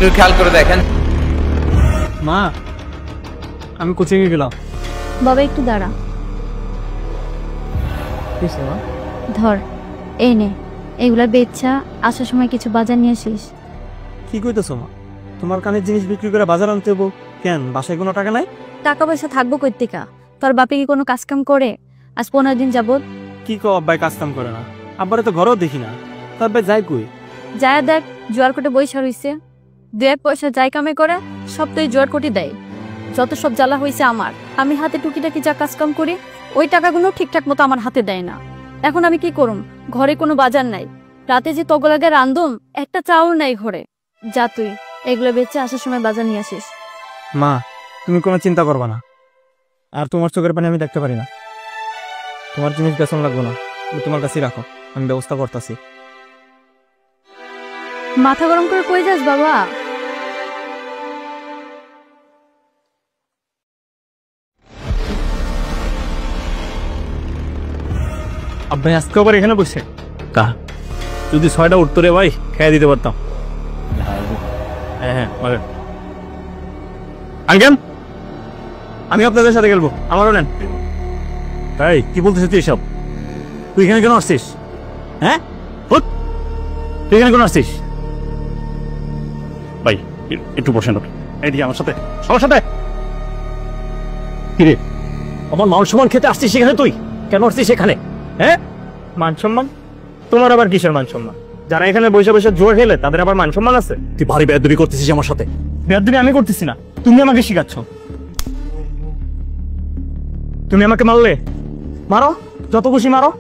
একটু খেয়াল করে দেখেন। মা, আমি কোচিং এ গেলাম। বাবা একটু দাঁড়া। মা ধর, এই নে, এগুলা বেচা আসার সময় কিছু বাজার নিয়ে আসিস। কি কইতেছো মা? তোমার কানের জিনিস বিক্রি করে বাজার আনতে হবো কেন? বাসায় কোনো টাকা নাই? টাকা পয়সা থাকবো কই থেকে? তোর বাপে কি কোনো কাজ কাম করে? আজ 15 দিন যাবত। কি কো আব্বাই কাজ কাম করে না? আব্বারে তো ঘরেও দেখি না। তবে যাই কই? যায় দেখ, জোয়ার কোটে বইসা রইছে। 2 পয়সা যাই কামে করে সব তো এই জোয়ার কোটি দেয়। যত সব জ্বালা হয়েছে আমার, আমি হাতে টুকিটাকি যা কাজ কাম করি ওই টাকাগুলো ঠিকঠাক মতো আমার হাতে দেয় না। এখন আমি কি করুম? ঘরে কোনো বাজার নাই, রাতে যে তগলাগে রান্ধুম একটা চাউল নাই ঘরে। যা তুই এগুলো বেচে আসার সময় বাজার নিয়ে আসিস। মা, তুমি কোনো চিন্তা করবা না। আর তোমার চোখের পানি আমি দেখতে পারি না। তোমার জিনিস বেতন লাগবে না, তোমার কাছেই রাখো, আমি ব্যবস্থা করতেছি। মাথা গরম করে কই যাস বাবা? আব্বাই আজকে আবার এখানে বসে? কা যদি 6টা উঠতো রে ভাই, খেয়ে দিতে পারতাম। হ্যাঁ আঙ্কেল, আমি আপনাদের সাথে খেলবো, আমারও নেন। তাই কি বলতেছিস তুই এসব? তুই এখানে কেন আসছিস? হ্যাঁ, তুই এখানে কেন আসছিস? ভাই একটু বসেন, এইদিকে আমার সাথে, আমার সাথে। কিরে, আমার মান সম্মান খেতে আসছিস সেখানে? তুই কেন আসছিস এখানে? হ্যাঁ, মান সম্মান? তোমার আবার কিসের মান সম্মান? যারা এখানে বসে বসে জোর খেলে তাদের আবার মান সম্মান আছে? তুই ভারী বেয়াদবি করতেছিস আমার সাথে। বেয়াদবি আমি করতেছি না, তুমি আমাকে শিখাচ্ছ। তুমি আমাকে মারলে মারো, যত খুশি মারো,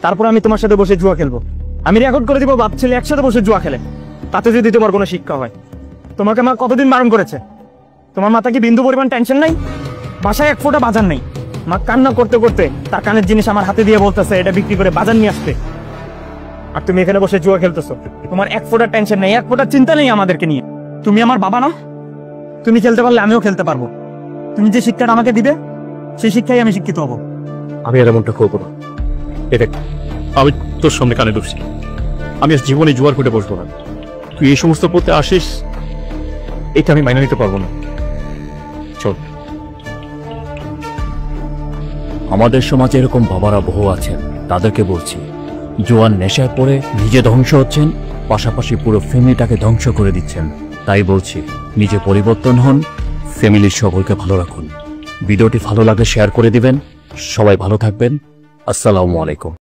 তারপর আমি তোমার সাথে বসে জুয়া খেলবো। আমি রেকর্ড করে দিব বাপ ছেলে একসাথে বসে জুয়া খেলে, তাতে যদি তোমার কোনো শিক্ষা হয়। তোমাকে মা কতদিন বারণ করেছে? তোমার মাথা কি বিন্দু পরিমাণ টেনশন নাই? বাসায় 1 ফোঁটা বাজার নেই, মা কান্না করতে করতে তার কানের জিনিস আমার হাতে দিয়ে বলতেছে এটা বিক্রি করে বাজার নিয়ে আসতে। আর তুমি এখানে বসে জুয়া খেলতেছো। তোমার 1 ফোঁটা টেনশন নেই, 1 ফোঁটা চিন্তা নেই আমাদেরকে নিয়ে। তুমি আমার বাবা না? তুমি খেলতে পারলে আমিও খেলতে পারবো। তুমি যে শিক্ষাটা আমাকে দিবে সেই শিক্ষাই আমি শিক্ষিত হবো। আমি আর এমনটা করবো না। দেখ, আমি তোর সামনে কানে ঢুকছি, আমি আজ জীবনে জুয়ার কোটে বসবো না। তুই এই সমস্ত পথে আসিস, এটা আমি মাইনে নিতে পারবো না। চল। আমাদের সমাজে এরকম বাবারা বহু আছেন, তাদেরকে বলছি জোয়ার নেশায় পড়ে নিজে ধ্বংস হচ্ছেন, পাশাপাশি পুরো ফ্যামিলিটাকে ধ্বংস করে দিচ্ছেন। তাই বলছি, নিজে পরিবর্তন হন, ফ্যামিলির সকলকে ভালো রাখুন। ভিডিওটি ভালো লাগলে শেয়ার করে দিবেন। সবাই ভালো থাকবেন। আসসালামু আলাইকুম।